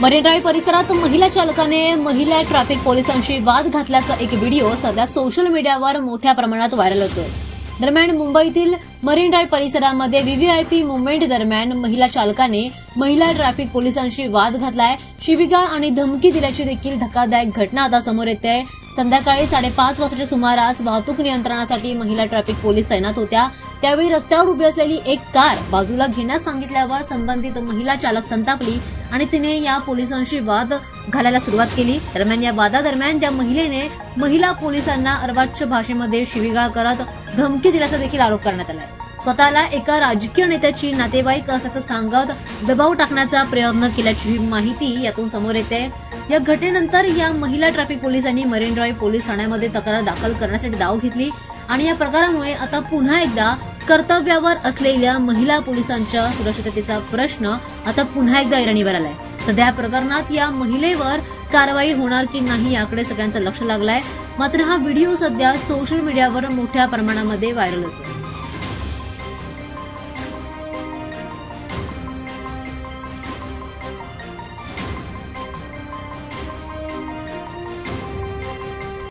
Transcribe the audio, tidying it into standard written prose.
Marine drive परिसरात महिला चालकाने महिला ट्रॅफिक पोलिसांशी वाद घातल्याचा एक व्हिडिओ सध्या सोशल मीडियावर मोठ्या प्रमाणात व्हायरल होतोय। दरम्यान मुंबईतील मरीन ड्राईव्ह परिसरामध्ये व्हीव्हीआयपी मुवमेंट दरम्यान महिला चालकाने महिला ट्रॅफिक पोलिसांशी वाद घातलाय। शिवीगाळ आणि धमकी दिल्याची देखील धक्कादायक घटना आता समोर येते। संध्याकाळी 5:30 वाजताच्या सुमारास वाहतूक नियंत्रणासाठी महिला ट्रॅफिक पोलीस तैनात होत्या। त्यावेळी रस्त्यावर उभी असलेली एक कार बाजूला घेण्यास सांगितल्यावर संबंधित महिला चालक संतापली आणि तिने या पोलिसांशी वाद घालायला सुरुवात केली। दरम्यान या वादादरम्यान त्या महिलेने महिला पोलिसांना अर्वाच्य भाषेमध्ये शिवीगाळ करत धमकी दिल्याचा देखील आरोप करण्यात आला। स्वतःला एका राजकीय नेत्याची नातेवाईक असल्याचं सांगत दबाव टाकण्याचा प्रयत्न केल्याची माहिती यातून समोर येते। या घटनेनंतर या महिला ट्रॅफिक पोलिसांनी मरीन ड्राईव्ह पोलीस ठाण्यामध्ये तक्रार दाखल करण्यासाठी धाव घेतली आणि या प्रकारामुळे आता पुन्हा एकदा कर्तव्यावर असलेल्या महिला पोलिसांच्या सुरक्षिततेचा प्रश्न आता पुन्हा एकदा ऐरणीवर आलाय। सध्या या प्रकरणात या महिलेवर कारवाई होणार की नाही याकडे सगळ्यांचं लक्ष लागलंय। मात्र हा व्हिडिओ सध्या सोशल मीडियावर मोठ्या प्रमाणामध्ये व्हायरल होतो।